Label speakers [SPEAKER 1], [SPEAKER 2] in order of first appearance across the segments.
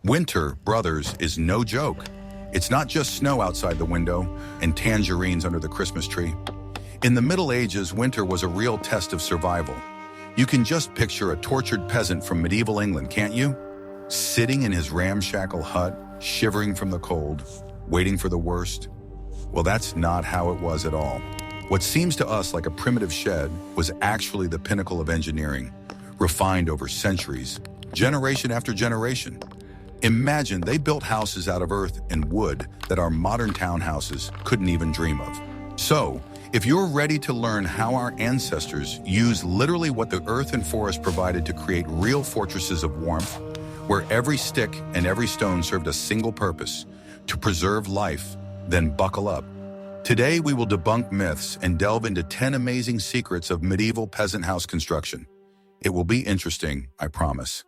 [SPEAKER 1] Winter, brothers, is no joke. It's not just snow outside the window and tangerines under the Christmas tree. In the Middle Ages, winter was a real test of survival. You can just picture a tortured peasant from medieval England, can't you? Sitting in his ramshackle hut, shivering from the cold, waiting for the worst. Well, that's not how it was at all. What seems to us like a primitive shed was actually the pinnacle of engineering, refined over centuries, generation after generation. Imagine they built houses out of earth and wood that our modern townhouses couldn't even dream of. So, if you're ready to learn how our ancestors used literally what the earth and forest provided to create real fortresses of warmth, where every stick and every stone served a single purpose, to preserve life, then buckle up. Today we will debunk myths and delve into 10 amazing secrets of medieval peasant house construction. It will be interesting, I promise.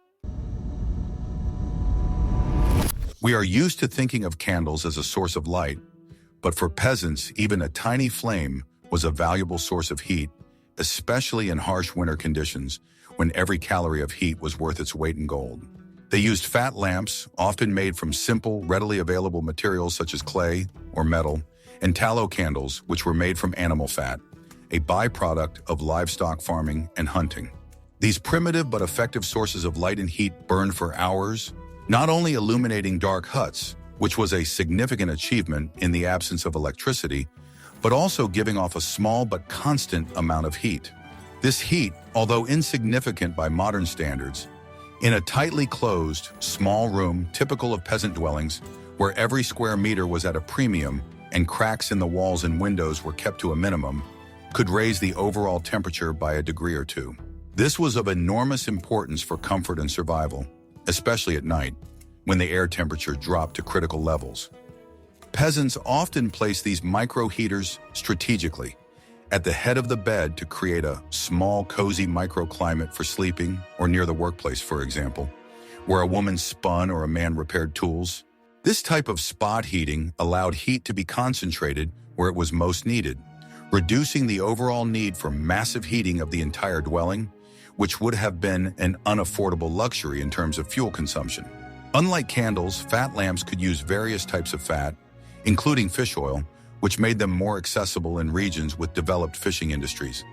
[SPEAKER 1] We are used to thinking of candles as a source of light, but for peasants, even a tiny flame was a valuable source of heat, especially in harsh winter conditions when every calorie of heat was worth its weight in gold. They used fat lamps, often made from simple, readily available materials such as clay or metal, and tallow candles, which were made from animal fat, a byproduct of livestock farming and hunting. These primitive but effective sources of light and heat burned for hours, not only illuminating dark huts, which was a significant achievement in the absence of electricity, but also giving off a small but constant amount of heat. This heat, although insignificant by modern standards, in a tightly closed, small room typical of peasant dwellings, where every square meter was at a premium and cracks in the walls and windows were kept to a minimum, could raise the overall temperature by a degree or two. This was of enormous importance for comfort and survival, especially at night, when the air temperature dropped to critical levels. Peasants often placed these micro heaters strategically at the head of the bed to create a small, cozy microclimate for sleeping, or near the workplace, for example, where a woman spun or a man repaired tools. This type of spot heating allowed heat to be concentrated where it was most needed, reducing the overall need for massive heating of the entire dwelling, which would have been an unaffordable luxury in terms of fuel consumption. Unlike candles, fat lamps could use various types of fat, including fish oil, which made them more accessible in regions with developed fishing industries.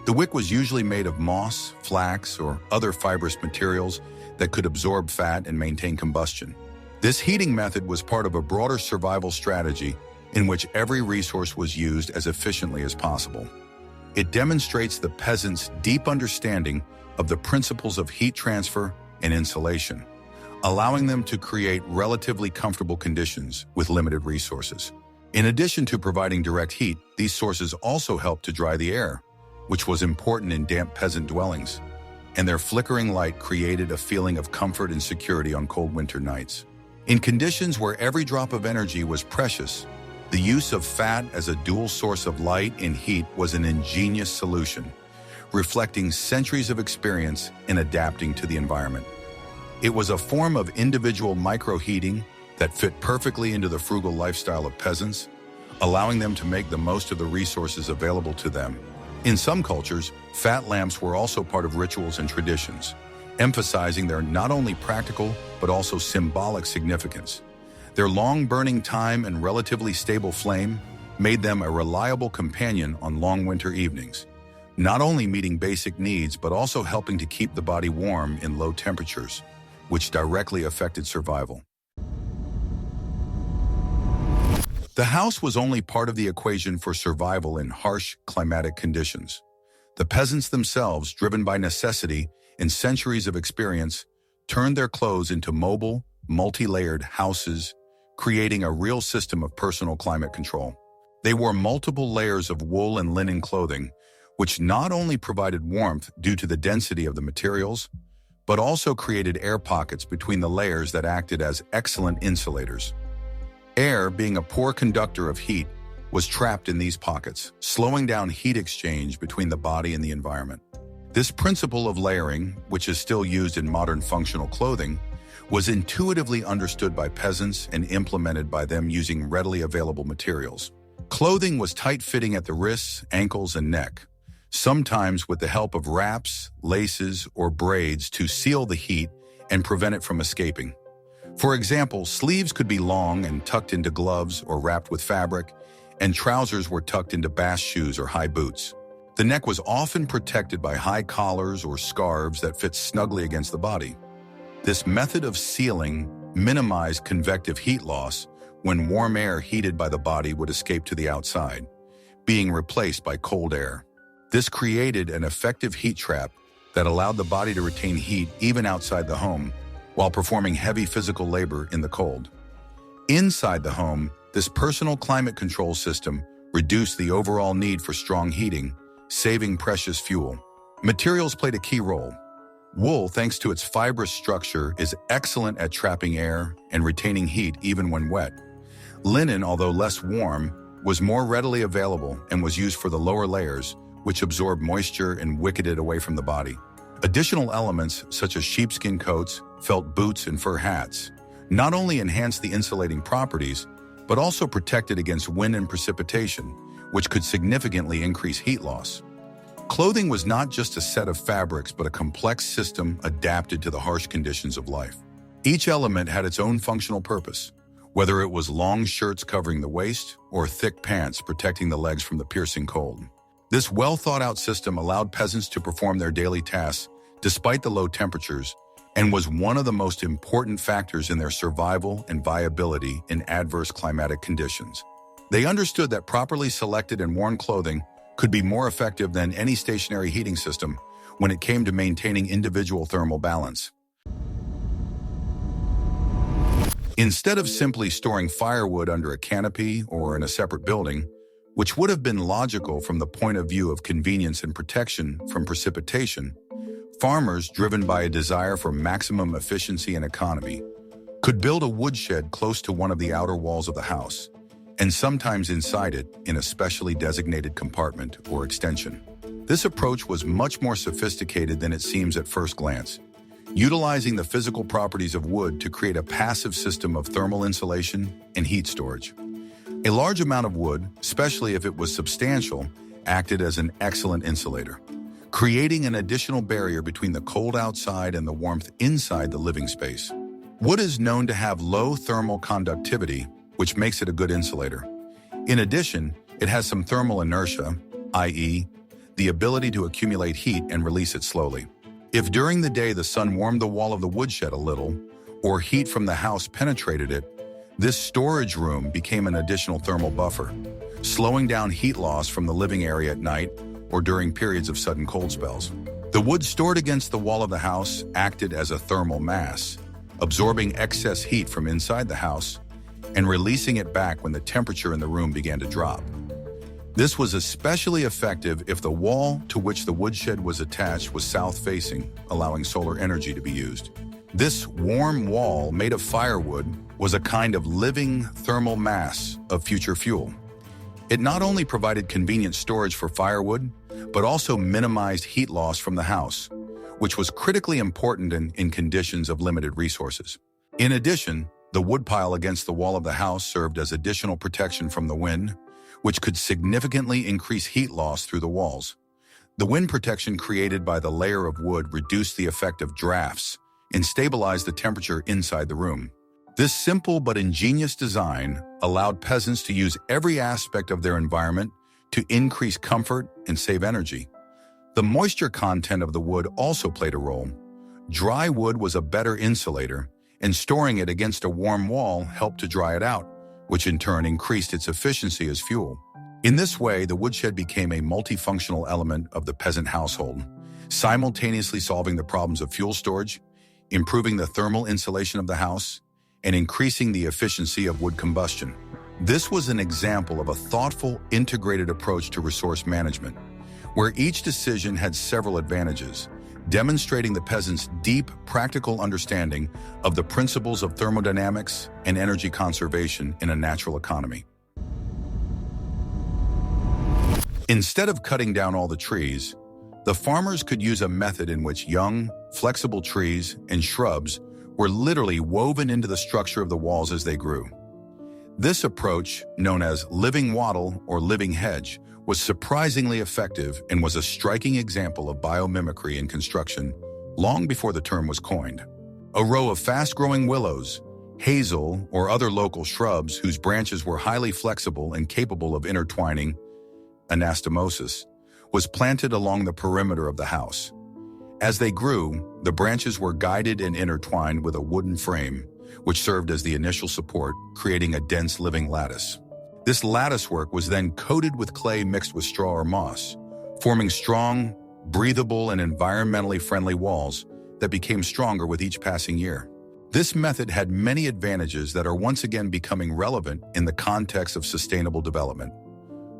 [SPEAKER 1] The wick was usually made of moss, flax, or other fibrous materials that could absorb fat and maintain combustion. This heating method was part of a broader survival strategy in which every resource was used as efficiently as possible. It demonstrates the peasants' deep understanding of the principles of heat transfer and insulation, allowing them to create relatively comfortable conditions with limited resources. In addition to providing direct heat, these sources also helped to dry the air, which was important in damp peasant dwellings, and their flickering light created a feeling of comfort and security on cold winter nights. In conditions where every drop of energy was precious, the use of fat as a dual source of light and heat was an ingenious solution, reflecting centuries of experience in adapting to the environment. It was a form of individual microheating that fit perfectly into the frugal lifestyle of peasants, allowing them to make the most of the resources available to them. In some cultures, fat lamps were also part of rituals and traditions, emphasizing their not only practical but also symbolic significance. Their long burning time and relatively stable flame made them a reliable companion on long winter evenings, not only meeting basic needs but also helping to keep the body warm in low temperatures, which directly affected survival. The house was only part of the equation for survival in harsh climatic conditions. The peasants themselves, driven by necessity and centuries of experience, turned their clothes into mobile, multi-layered houses, creating a real system of personal climate control. They wore multiple layers of wool and linen clothing, which not only provided warmth due to the density of the materials, but also created air pockets between the layers that acted as excellent insulators. Air, being a poor conductor of heat, was trapped in these pockets, slowing down heat exchange between the body and the environment. This principle of layering, which is still used in modern functional clothing, was intuitively understood by peasants and implemented by them using readily available materials. Clothing was tight-fitting at the wrists, ankles, and neck, sometimes with the help of wraps, laces, or braids to seal the heat and prevent it from escaping. For example, sleeves could be long and tucked into gloves or wrapped with fabric, and trousers were tucked into bast shoes or high boots. The neck was often protected by high collars or scarves that fit snugly against the body. This method of sealing minimized convective heat loss when warm air heated by the body would escape to the outside, being replaced by cold air. This created an effective heat trap that allowed the body to retain heat even outside the home, while performing heavy physical labor in the cold. Inside the home, this personal climate control system reduced the overall need for strong heating, saving precious fuel. Materials played a key role. Wool, thanks to its fibrous structure, is excellent at trapping air and retaining heat even when wet. Linen, although less warm, was more readily available and was used for the lower layers, which absorbed moisture and wicketed it away from the body. Additional elements, such as sheepskin coats, felt boots, and fur hats, not only enhanced the insulating properties, but also protected against wind and precipitation, which could significantly increase heat loss. Clothing was not just a set of fabrics, but a complex system adapted to the harsh conditions of life. Each element had its own functional purpose, whether it was long shirts covering the waist or thick pants protecting the legs from the piercing cold. This well-thought-out system allowed peasants to perform their daily tasks despite the low temperatures, and was one of the most important factors in their survival and viability in adverse climatic conditions. They understood that properly selected and worn clothing could be more effective than any stationary heating system when it came to maintaining individual thermal balance. Instead of simply storing firewood under a canopy or in a separate building, which would have been logical from the point of view of convenience and protection from precipitation, farmers, driven by a desire for maximum efficiency and economy, could build a woodshed close to one of the outer walls of the house, and sometimes inside it in a specially designated compartment or extension. This approach was much more sophisticated than it seems at first glance, utilizing the physical properties of wood to create a passive system of thermal insulation and heat storage. A large amount of wood, especially if it was substantial, acted as an excellent insulator, creating an additional barrier between the cold outside and the warmth inside the living space. Wood is known to have low thermal conductivity, which makes it a good insulator. In addition, it has some thermal inertia, i.e., the ability to accumulate heat and release it slowly. If during the day the sun warmed the wall of the woodshed a little, or heat from the house penetrated it, this storage room became an additional thermal buffer, slowing down heat loss from the living area at night or during periods of sudden cold spells. The wood stored against the wall of the house acted as a thermal mass, absorbing excess heat from inside the house and releasing it back when the temperature in the room began to drop. This was especially effective if the wall to which the woodshed was attached was south-facing, allowing solar energy to be used. This warm wall made of firewood was a kind of living thermal mass of future fuel. It not only provided convenient storage for firewood, but also minimized heat loss from the house, which was critically important in conditions of limited resources. In addition, the woodpile against the wall of the house served as additional protection from the wind, which could significantly increase heat loss through the walls. The wind protection created by the layer of wood reduced the effect of drafts and stabilized the temperature inside the room. This simple but ingenious design allowed peasants to use every aspect of their environment to increase comfort and save energy. The moisture content of the wood also played a role. Dry wood was a better insulator, and storing it against a warm wall helped to dry it out, which in turn increased its efficiency as fuel. In this way, the woodshed became a multifunctional element of the peasant household, simultaneously solving the problems of fuel storage, improving the thermal insulation of the house, and increasing the efficiency of wood combustion. This was an example of a thoughtful, integrated approach to resource management, where each decision had several advantages, demonstrating the peasants' deep, practical understanding of the principles of thermodynamics and energy conservation in a natural economy. Instead of cutting down all the trees, the farmers could use a method in which young, flexible trees and shrubs were literally woven into the structure of the walls as they grew. This approach, known as living wattle or living hedge, was surprisingly effective and was a striking example of biomimicry in construction long before the term was coined. A row of fast-growing willows, Hazel, or other local shrubs whose branches were highly flexible and capable of intertwining, anastomosis, was planted along the perimeter of the house. As they grew, the branches were guided and intertwined with a wooden frame, which served as the initial support, creating a dense living lattice. This latticework was then coated with clay mixed with straw or moss, forming strong, breathable, and environmentally friendly walls that became stronger with each passing year. This method had many advantages that are once again becoming relevant in the context of sustainable development.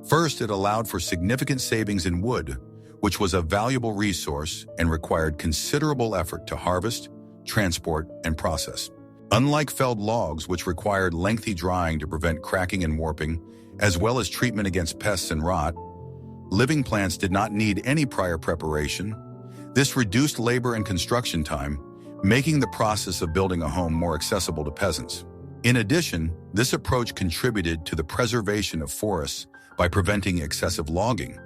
[SPEAKER 1] First, it allowed for significant savings in wood, which was a valuable resource and required considerable effort to harvest, transport, and process. Unlike felled logs, which required lengthy drying to prevent cracking and warping, as well as treatment against pests and rot, living plants did not need any prior preparation. This reduced labor and construction time, making the process of building a home more accessible to peasants. In addition, this approach contributed to the preservation of forests by preventing excessive logging,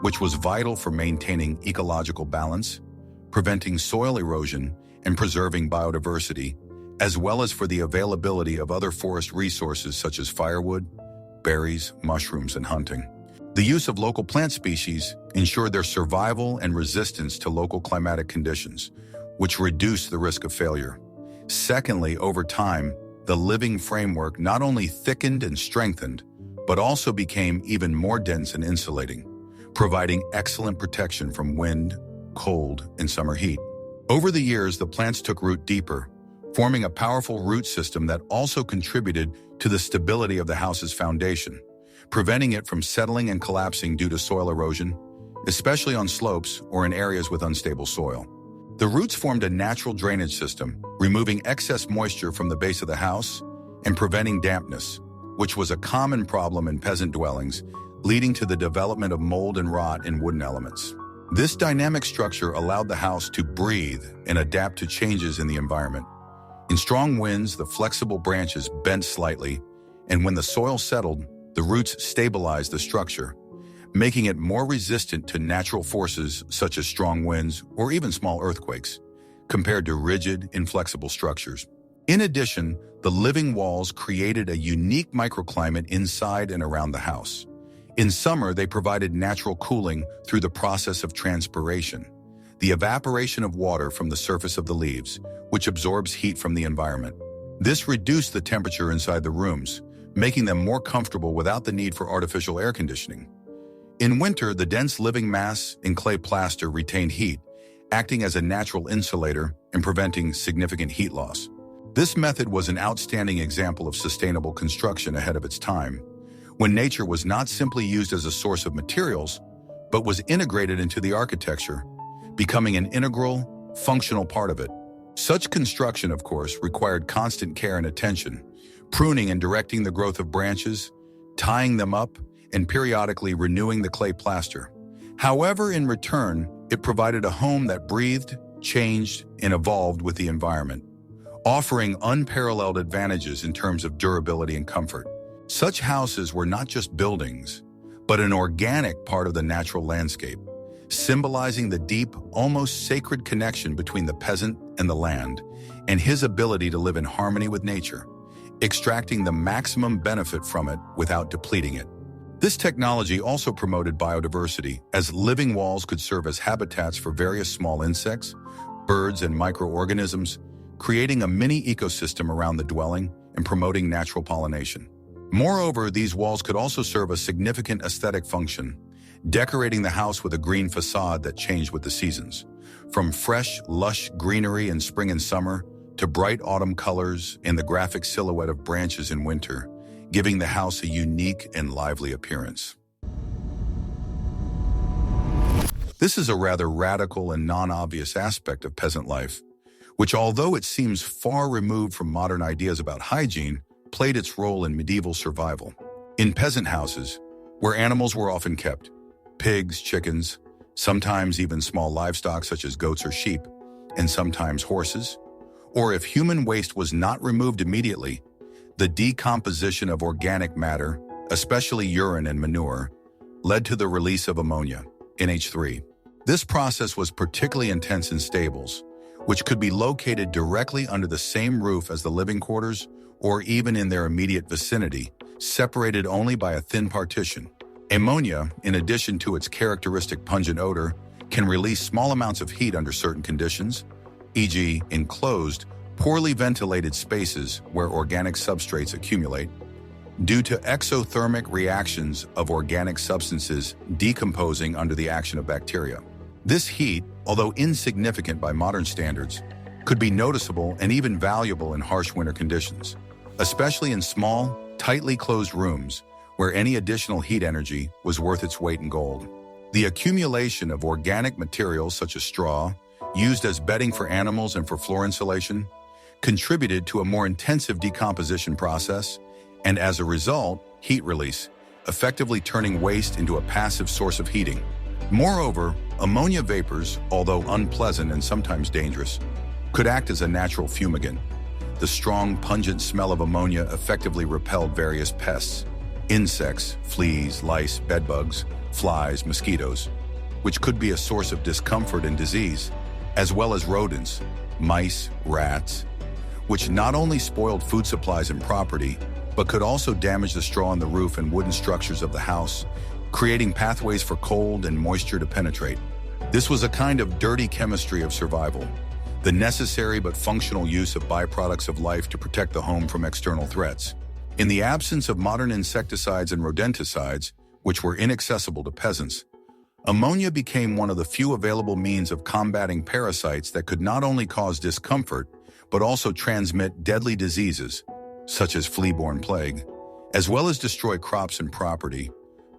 [SPEAKER 1] which was vital for maintaining ecological balance, preventing soil erosion, and preserving biodiversity, as well as for the availability of other forest resources such as firewood, berries, mushrooms, and hunting. The use of local plant species ensured their survival and resistance to local climatic conditions, which reduced the risk of failure. Secondly, over time, the living framework not only thickened and strengthened, but also became even more dense and insulating, providing excellent protection from wind, cold, and summer heat. Over the years, the plants took root deeper, forming a powerful root system that also contributed to the stability of the house's foundation, preventing it from settling and collapsing due to soil erosion, especially on slopes or in areas with unstable soil. The roots formed a natural drainage system, removing excess moisture from the base of the house and preventing dampness, which was a common problem in peasant dwellings, leading to the development of mold and rot in wooden elements. This dynamic structure allowed the house to breathe and adapt to changes in the environment. In strong winds, the flexible branches bent slightly, and when the soil settled, the roots stabilized the structure, making it more resistant to natural forces such as strong winds or even small earthquakes, compared to rigid, inflexible structures. In addition, the living walls created a unique microclimate inside and around the house. In summer, they provided natural cooling through the process of transpiration, the evaporation of water from the surface of the leaves, which absorbs heat from the environment. This reduced the temperature inside the rooms, making them more comfortable without the need for artificial air conditioning. In winter, the dense living mass in clay plaster retained heat, acting as a natural insulator and preventing significant heat loss. This method was an outstanding example of sustainable construction ahead of its time, when nature was not simply used as a source of materials, but was integrated into the architecture, becoming an integral, functional part of it. Such construction, of course, required constant care and attention, pruning and directing the growth of branches, tying them up, and periodically renewing the clay plaster. However, in return, it provided a home that breathed, changed, and evolved with the environment, offering unparalleled advantages in terms of durability and comfort. Such houses were not just buildings, but an organic part of the natural landscape, symbolizing the deep, almost sacred connection between the peasant and the land, and his ability to live in harmony with nature, extracting the maximum benefit from it without depleting it. This technology also promoted biodiversity, as living walls could serve as habitats for various small insects, birds, and microorganisms, creating a mini ecosystem around the dwelling and promoting natural pollination. Moreover, these walls could also serve a significant aesthetic function, decorating the house with a green facade that changed with the seasons, from fresh, lush greenery in spring and summer to bright autumn colors and the graphic silhouette of branches in winter, giving the house a unique and lively appearance. This is a rather radical and non-obvious aspect of peasant life, which, although it seems far removed from modern ideas about hygiene, played its role in medieval survival. In peasant houses, where animals were often kept, pigs, chickens, sometimes even small livestock such as goats or sheep, and sometimes horses, or if human waste was not removed immediately, the decomposition of organic matter, especially urine and manure, led to the release of ammonia, NH3. This process was particularly intense in stables, which could be located directly under the same roof as the living quarters or even in their immediate vicinity, separated only by a thin partition. Ammonia, in addition to its characteristic pungent odor, can release small amounts of heat under certain conditions, e.g., in closed, poorly ventilated spaces where organic substrates accumulate, due to exothermic reactions of organic substances decomposing under the action of bacteria. This heat, although insignificant by modern standards, could be noticeable and even valuable in harsh winter conditions, especially in small, tightly closed rooms where any additional heat energy was worth its weight in gold. The accumulation of organic materials such as straw, used as bedding for animals and for floor insulation, contributed to a more intensive decomposition process, and as a result, heat release, effectively turning waste into a passive source of heating. Moreover, ammonia vapors, although unpleasant and sometimes dangerous, could act as a natural fumigant. The strong, pungent smell of ammonia effectively repelled various pests, insects, fleas, lice, bedbugs, flies, mosquitoes, which could be a source of discomfort and disease, as well as rodents, mice, rats, which not only spoiled food supplies and property, but could also damage the straw on the roof and wooden structures of the house, creating pathways for cold and moisture to penetrate. This was a kind of dirty chemistry of survival, the necessary but functional use of byproducts of life to protect the home from external threats. In the absence of modern insecticides and rodenticides, which were inaccessible to peasants, ammonia became one of the few available means of combating parasites that could not only cause discomfort, but also transmit deadly diseases, such as flea-borne plague, as well as destroy crops and property,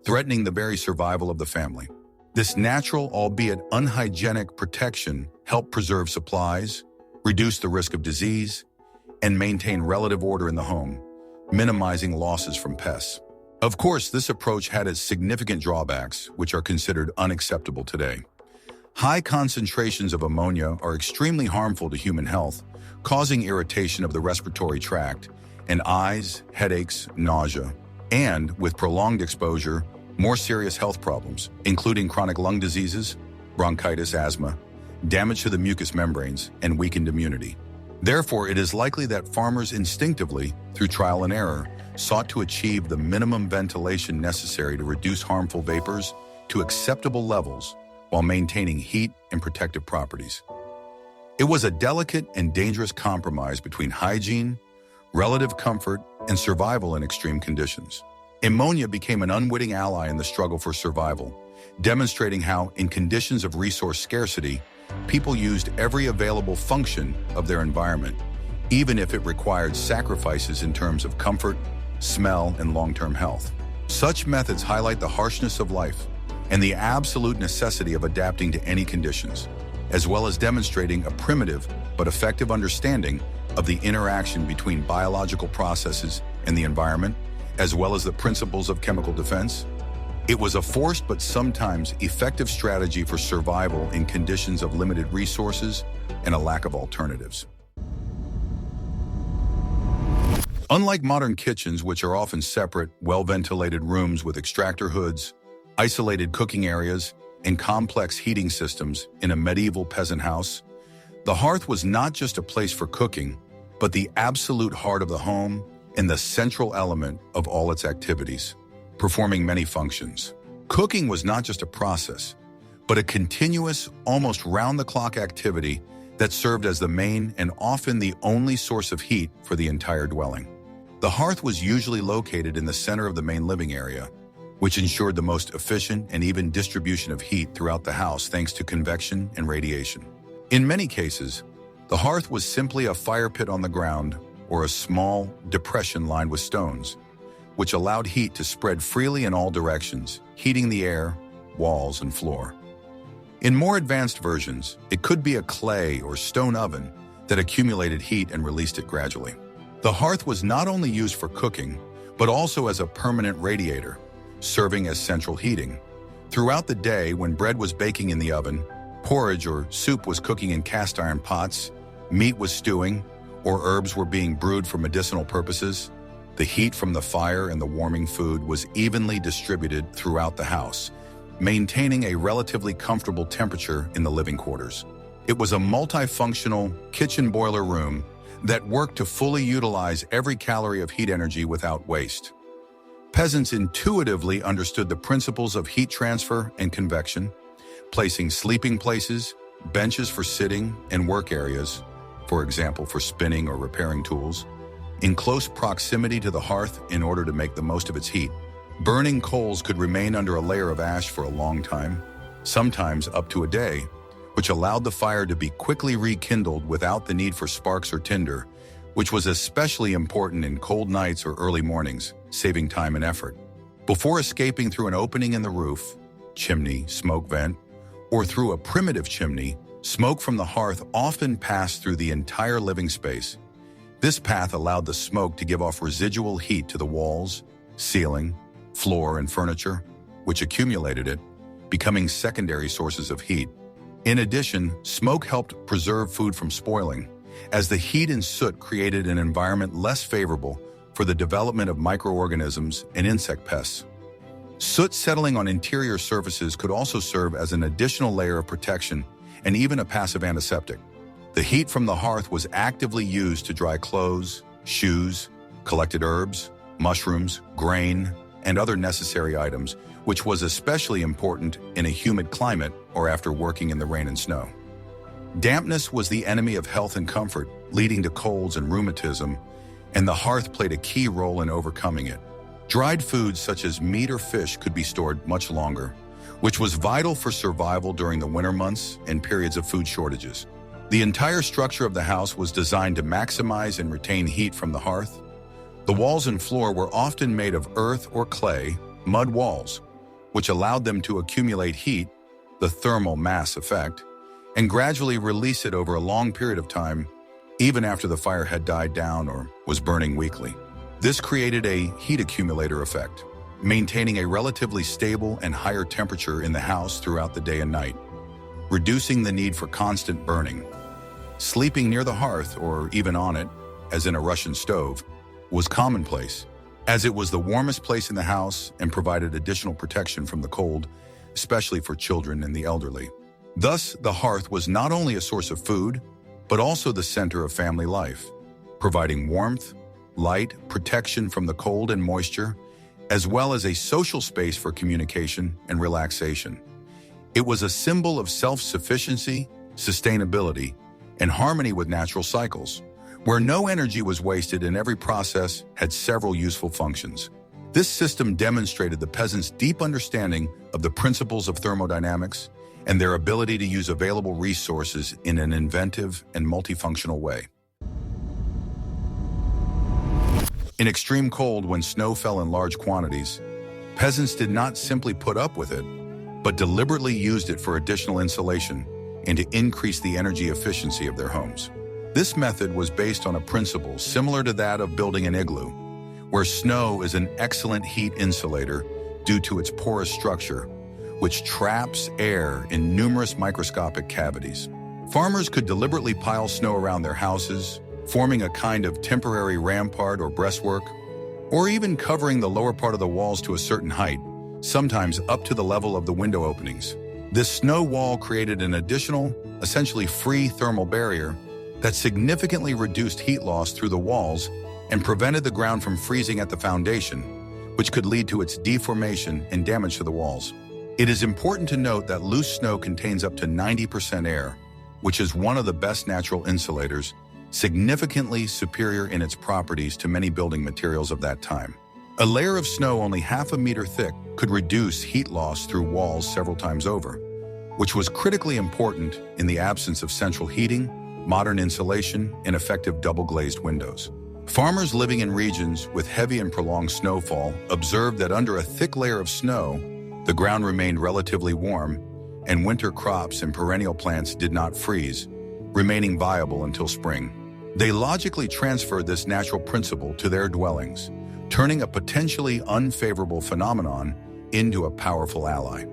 [SPEAKER 1] threatening the very survival of the family. This natural, albeit unhygienic, protection helped preserve supplies, reduce the risk of disease, and maintain relative order in the home, minimizing losses from pests. Of course, this approach had its significant drawbacks, which are considered unacceptable today. High concentrations of ammonia are extremely harmful to human health, causing irritation of the respiratory tract and eyes, headaches, nausea, and, with prolonged exposure, more serious health problems, including chronic lung diseases, bronchitis, asthma, damage to the mucous membranes, and weakened immunity. Therefore, it is likely that farmers instinctively, through trial and error, sought to achieve the minimum ventilation necessary to reduce harmful vapors to acceptable levels while maintaining heat and protective properties. It was a delicate and dangerous compromise between hygiene, relative comfort, and survival in extreme conditions. Ammonia became an unwitting ally in the struggle for survival, demonstrating how, in conditions of resource scarcity, people used every available function of their environment, even if it required sacrifices in terms of comfort, smell, and long-term health. Such methods highlight the harshness of life and the absolute necessity of adapting to any conditions, as well as demonstrating a primitive but effective understanding of the interaction between biological processes and the environment, as well as the principles of chemical defense. It was a forced but sometimes effective strategy for survival in conditions of limited resources and a lack of alternatives. Unlike modern kitchens, which are often separate, well-ventilated rooms with extractor hoods, isolated cooking areas, and complex heating systems in a medieval peasant house, the hearth was not just a place for cooking, but the absolute heart of the home and the central element of all its activities, performing many functions. Cooking was not just a process, but a continuous, almost round-the-clock activity that served as the main and often the only source of heat for the entire dwelling. The hearth was usually located in the center of the main living area, which ensured the most efficient and even distribution of heat throughout the house thanks to convection and radiation. In many cases, the hearth was simply a fire pit on the ground or a small depression lined with stones, which allowed heat to spread freely in all directions, heating the air, walls, and floor. In more advanced versions, it could be a clay or stone oven that accumulated heat and released it gradually. The hearth was not only used for cooking, but also as a permanent radiator, serving as central heating. Throughout the day, when bread was baking in the oven, porridge or soup was cooking in cast iron pots, meat was stewing, or herbs were being brewed for medicinal purposes, the heat from the fire and the warming food was evenly distributed throughout the house, maintaining a relatively comfortable temperature in the living quarters. It was a multifunctional kitchen boiler room that worked to fully utilize every calorie of heat energy without waste. Peasants intuitively understood the principles of heat transfer and convection, placing sleeping places, benches for sitting, and work areas, for example for spinning or repairing tools, in close proximity to the hearth in order to make the most of its heat. Burning coals could remain under a layer of ash for a long time, sometimes up to a day, which allowed the fire to be quickly rekindled without the need for sparks or tinder, which was especially important in cold nights or early mornings, saving time and effort. Before escaping through an opening in the roof, chimney, smoke vent, or through a primitive chimney, smoke from the hearth often passed through the entire living space. This path allowed the smoke to give off residual heat to the walls, ceiling, floor, and furniture, which accumulated it, becoming secondary sources of heat. In addition, smoke helped preserve food from spoiling, as the heat and soot created an environment less favorable for the development of microorganisms and insect pests. Soot settling on interior surfaces could also serve as an additional layer of protection and even a passive antiseptic. The heat from the hearth was actively used to dry clothes, shoes, collected herbs, mushrooms, grain, and other necessary items, which was especially important in a humid climate or after working in the rain and snow. Dampness was the enemy of health and comfort, leading to colds and rheumatism, and the hearth played a key role in overcoming it. Dried foods such as meat or fish could be stored much longer, which was vital for survival during the winter months and periods of food shortages. The entire structure of the house was designed to maximize and retain heat from the hearth. The walls and floor were often made of earth or clay, mud walls, which allowed them to accumulate heat, the thermal mass effect, and gradually release it over a long period of time, even after the fire had died down or was burning weakly. This created a heat accumulator effect, maintaining a relatively stable and higher temperature in the house throughout the day and night, reducing the need for constant burning. Sleeping near the hearth, or even on it, as in a Russian stove, was commonplace, as it was the warmest place in the house and provided additional protection from the cold, especially for children and the elderly. Thus, the hearth was not only a source of food, but also the center of family life, providing warmth, light, protection from the cold and moisture, as well as a social space for communication and relaxation. It was a symbol of self-sufficiency, sustainability, and harmony with natural cycles, where no energy was wasted and every process had several useful functions. This system demonstrated the peasants' deep understanding of the principles of thermodynamics and their ability to use available resources in an inventive and multifunctional way. In extreme cold, when snow fell in large quantities, peasants did not simply put up with it, but deliberately used it for additional insulation and to increase the energy efficiency of their homes. This method was based on a principle similar to that of building an igloo, where snow is an excellent heat insulator due to its porous structure, which traps air in numerous microscopic cavities. Farmers could deliberately pile snow around their houses, forming a kind of temporary rampart or breastwork, or even covering the lower part of the walls to a certain height, sometimes up to the level of the window openings. This snow wall created an additional, essentially free thermal barrier that significantly reduced heat loss through the walls and prevented the ground from freezing at the foundation, which could lead to its deformation and damage to the walls. It is important to note that loose snow contains up to 90% air, which is one of the best natural insulators, significantly superior in its properties to many building materials of that time. A layer of snow only half a meter thick could reduce heat loss through walls several times over, which was critically important in the absence of central heating, modern insulation, and effective double-glazed windows. Farmers living in regions with heavy and prolonged snowfall observed that under a thick layer of snow, the ground remained relatively warm, and winter crops and perennial plants did not freeze, remaining viable until spring. They logically transferred this natural principle to their dwellings, turning a potentially unfavorable phenomenon into a powerful ally.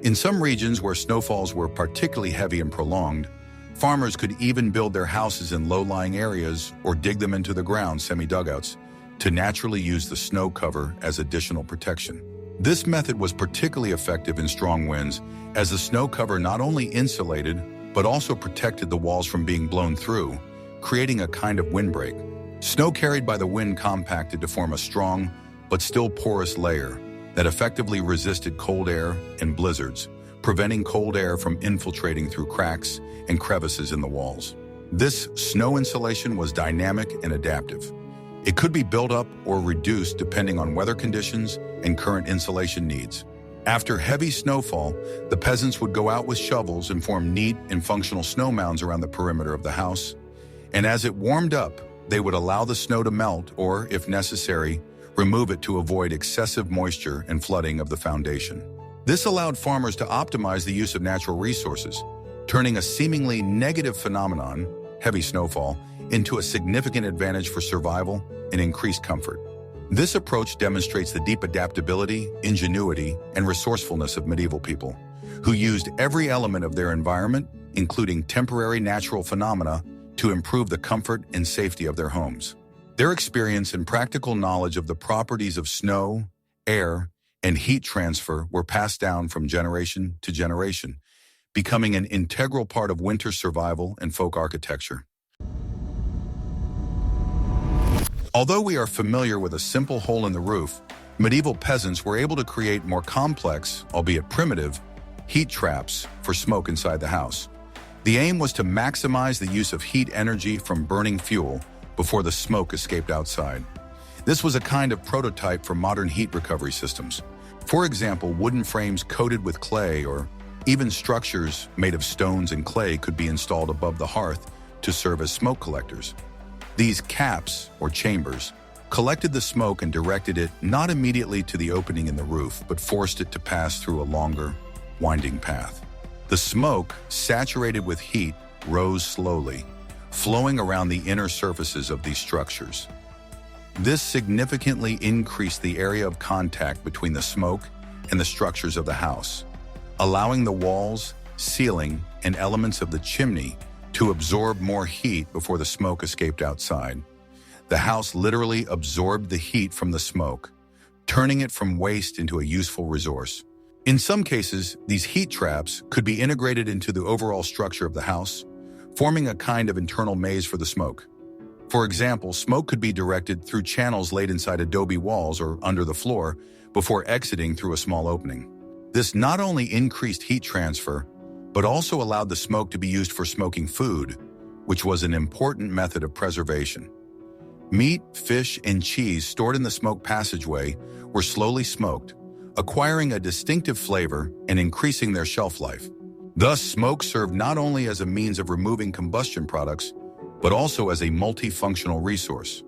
[SPEAKER 1] In some regions where snowfalls were particularly heavy and prolonged, farmers could even build their houses in low-lying areas or dig them into the ground, semi-dugouts, to naturally use the snow cover as additional protection. This method was particularly effective in strong winds, as the snow cover not only insulated, but also protected the walls from being blown through, creating a kind of windbreak. Snow carried by the wind compacted to form a strong, but still porous layer that effectively resisted cold air and blizzards, preventing cold air from infiltrating through cracks and crevices in the walls. This snow insulation was dynamic and adaptive. It could be built up or reduced depending on weather conditions and current insulation needs. After heavy snowfall, the peasants would go out with shovels and form neat and functional snow mounds around the perimeter of the house. And as it warmed up, they would allow the snow to melt or, if necessary, remove it to avoid excessive moisture and flooding of the foundation. This allowed farmers to optimize the use of natural resources, turning a seemingly negative phenomenon, heavy snowfall, into a significant advantage for survival and increased comfort. This approach demonstrates the deep adaptability, ingenuity, and resourcefulness of medieval people, who used every element of their environment, including temporary natural phenomena, to improve the comfort and safety of their homes. Their experience and practical knowledge of the properties of snow, air, and heat transfer were passed down from generation to generation, becoming an integral part of winter survival and folk architecture. Although we are familiar with a simple hole in the roof, medieval peasants were able to create more complex, albeit primitive, heat traps for smoke inside the house. The aim was to maximize the use of heat energy from burning fuel before the smoke escaped outside. This was a kind of prototype for modern heat recovery systems. For example, wooden frames coated with clay or even structures made of stones and clay could be installed above the hearth to serve as smoke collectors. These caps, or chambers, collected the smoke and directed it not immediately to the opening in the roof, but forced it to pass through a longer, winding path. The smoke, saturated with heat, rose slowly, flowing around the inner surfaces of these structures. This significantly increased the area of contact between the smoke and the structures of the house, allowing the walls, ceiling, and elements of the chimney to absorb more heat before the smoke escaped outside. The house literally absorbed the heat from the smoke, turning it from waste into a useful resource. In some cases, these heat traps could be integrated into the overall structure of the house, forming a kind of internal maze for the smoke. For example, smoke could be directed through channels laid inside adobe walls or under the floor before exiting through a small opening. This not only increased heat transfer, but also allowed the smoke to be used for smoking food, which was an important method of preservation. Meat, fish, and cheese stored in the smoke passageway were slowly smoked, acquiring a distinctive flavor and increasing their shelf life. Thus, smoke served not only as a means of removing combustion products, but also as a multifunctional resource,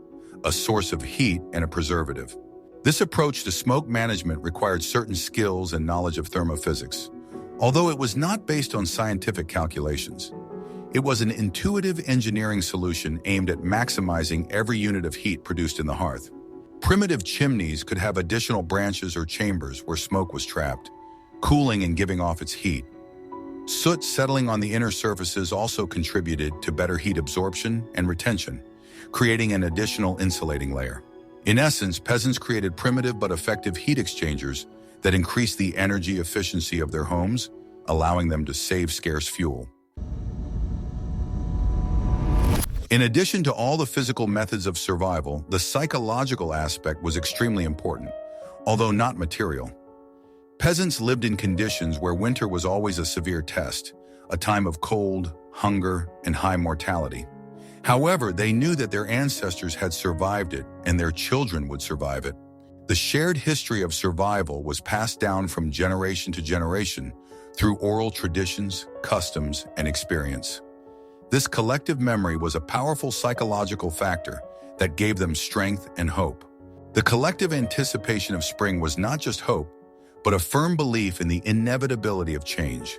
[SPEAKER 1] a source of heat and a preservative. This approach to smoke management required certain skills and knowledge of thermophysics. Although it was not based on scientific calculations, it was an intuitive engineering solution aimed at maximizing every unit of heat produced in the hearth. Primitive chimneys could have additional branches or chambers where smoke was trapped, cooling and giving off its heat. Soot settling on the inner surfaces also contributed to better heat absorption and retention, creating an additional insulating layer. In essence, peasants created primitive but effective heat exchangers that increased the energy efficiency of their homes, allowing them to save scarce fuel. In addition to all the physical methods of survival, the psychological aspect was extremely important, although not material. Peasants lived in conditions where winter was always a severe test, a time of cold, hunger, and high mortality. However, they knew that their ancestors had survived it and their children would survive it. The shared history of survival was passed down from generation to generation through oral traditions, customs, and experience. This collective memory was a powerful psychological factor that gave them strength and hope. The collective anticipation of spring was not just hope, but a firm belief in the inevitability of change.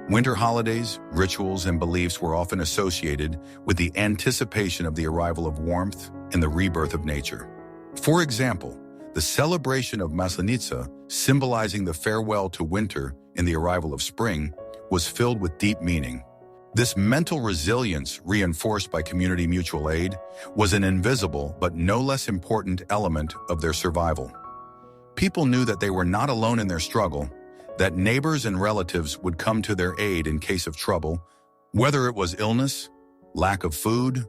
[SPEAKER 1] Winter holidays, rituals, and beliefs were often associated with the anticipation of the arrival of warmth and the rebirth of nature. For example, the celebration of Maslenitsa, symbolizing the farewell to winter and the arrival of spring, was filled with deep meaning. This mental resilience, reinforced by community mutual aid, was an invisible but no less important element of their survival. People knew that they were not alone in their struggle, that neighbors and relatives would come to their aid in case of trouble, Whether it was illness, lack of food,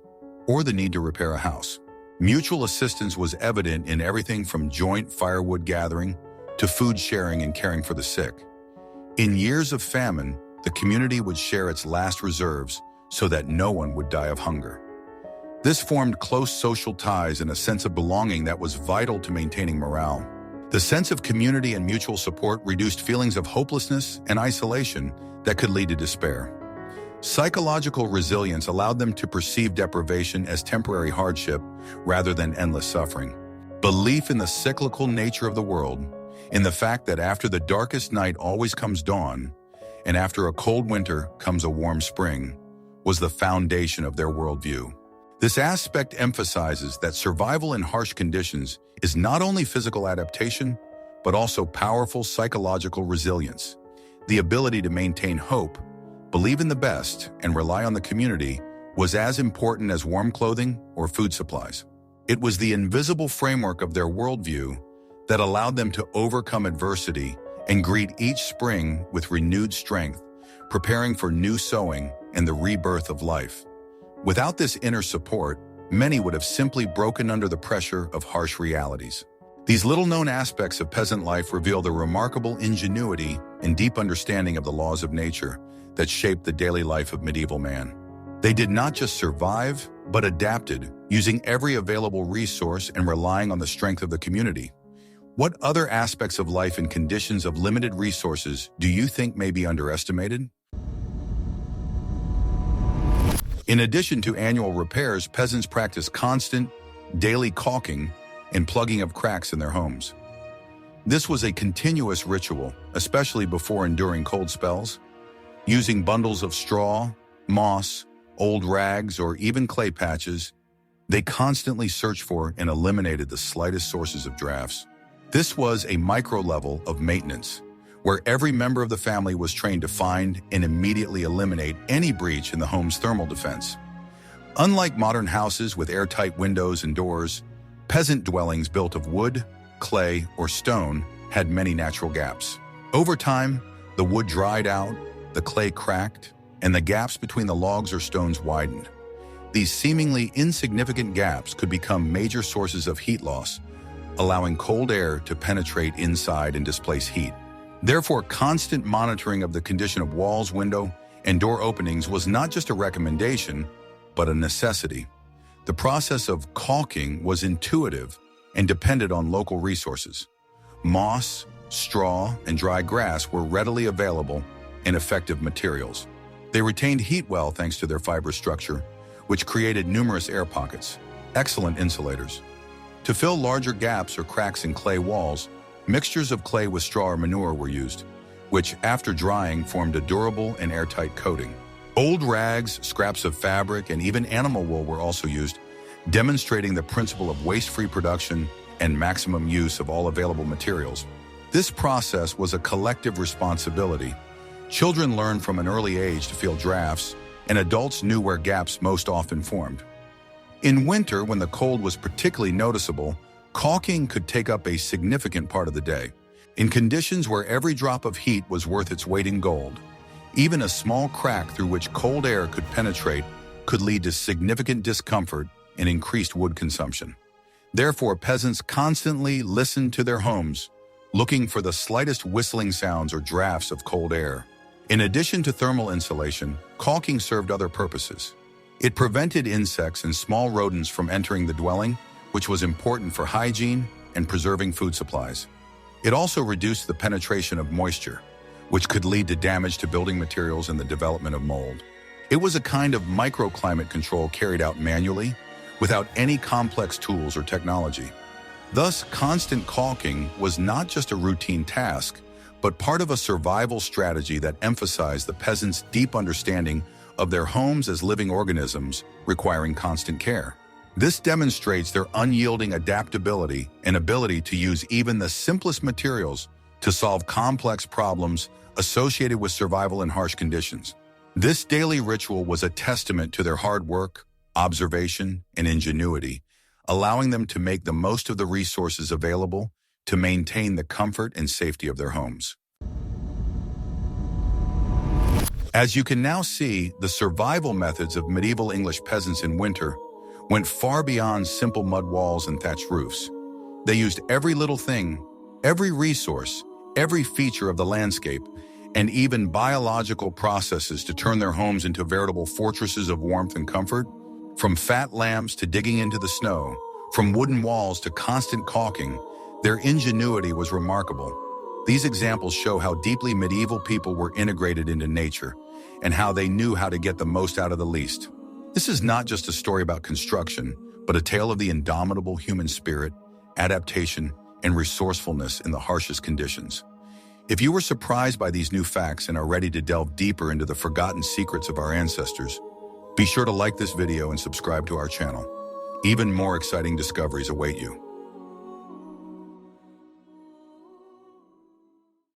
[SPEAKER 1] or the need to repair a house, mutual assistance was evident in everything from joint firewood gathering to food sharing and caring for the sick. In years of famine, the community would share its last reserves so that no one would die of hunger. This formed close social ties and a sense of belonging that was vital to maintaining morale. The sense of community and mutual support reduced feelings of hopelessness and isolation that could lead to despair. Psychological resilience allowed them to perceive deprivation as temporary hardship rather than endless suffering. Belief in the cyclical nature of the world, in the fact that after the darkest night always comes dawn, and after a cold winter comes a warm spring, was the foundation of their worldview. This aspect emphasizes that survival in harsh conditions is not only physical adaptation, but also powerful psychological resilience. The ability to maintain hope, believe in the best, and rely on the community was as important as warm clothing or food supplies. It was the invisible framework of their worldview that allowed them to overcome adversity and greet each spring with renewed strength, preparing for new sowing and the rebirth of life. Without this inner support, many would have simply broken under the pressure of harsh realities. These little-known aspects of peasant life reveal the remarkable ingenuity and deep understanding of the laws of nature that shaped the daily life of medieval man. They did not just survive, but adapted, using every available resource and relying on the strength of the community. What other aspects of life in conditions of limited resources do you think may be underestimated? In addition to annual repairs, peasants practiced constant, daily caulking and plugging of cracks in their homes. This was a continuous ritual, especially before enduring cold spells. Using bundles of straw, moss, old rags, or even clay patches, they constantly searched for and eliminated the slightest sources of drafts. This was a micro level of maintenance, where every member of the family was trained to find and immediately eliminate any breach in the home's thermal defense. Unlike modern houses with airtight windows and doors, peasant dwellings built of wood, clay, or stone had many natural gaps. Over time, the wood dried out, the clay cracked, and the gaps between the logs or stones widened. These seemingly insignificant gaps could become major sources of heat loss, allowing cold air to penetrate inside and displace heat. Therefore, constant monitoring of the condition of walls, window, and door openings was not just a recommendation, but a necessity. The process of caulking was intuitive and depended on local resources. Moss, straw, and dry grass were readily available and effective materials. They retained heat well thanks to their fibrous structure, which created numerous air pockets, excellent insulators. To fill larger gaps or cracks in clay walls, mixtures of clay with straw or manure were used, which, after drying, formed a durable and airtight coating. Old rags, scraps of fabric, and even animal wool were also used, demonstrating the principle of waste-free production and maximum use of all available materials. This process was a collective responsibility. Children learned from an early age to feel drafts, and adults knew where gaps most often formed. In winter, when the cold was particularly noticeable, caulking could take up a significant part of the day. In conditions where every drop of heat was worth its weight in gold, even a small crack through which cold air could penetrate could lead to significant discomfort and increased wood consumption. Therefore, peasants constantly listened to their homes, looking for the slightest whistling sounds or drafts of cold air. In addition to thermal insulation, caulking served other purposes. It prevented insects and small rodents from entering the dwelling, which was important for hygiene and preserving food supplies. It also reduced the penetration of moisture, which could lead to damage to building materials and the development of mold. It was a kind of microclimate control carried out manually, without any complex tools or technology. Thus, constant caulking was not just a routine task, but part of a survival strategy that emphasized the peasants' deep understanding of their homes as living organisms requiring constant care. This demonstrates their unyielding adaptability and ability to use even the simplest materials to solve complex problems associated with survival in harsh conditions. This daily ritual was a testament to their hard work, observation, and ingenuity, allowing them to make the most of the resources available to maintain the comfort and safety of their homes. As you can now see, the survival methods of medieval English peasants in winter went far beyond simple mud walls and thatched roofs. They used every little thing, every resource, every feature of the landscape, and even biological processes to turn their homes into veritable fortresses of warmth and comfort. From fat lamps to digging into the snow, from wooden walls to constant caulking, their ingenuity was remarkable. These examples show how deeply medieval people were integrated into nature and how they knew how to get the most out of the least. This is not just a story about construction, but a tale of the indomitable human spirit, adaptation, and resourcefulness in the harshest conditions. If you were surprised by these new facts and are ready to delve deeper into the forgotten secrets of our ancestors, be sure to like this video and subscribe to our channel. Even more exciting discoveries await you.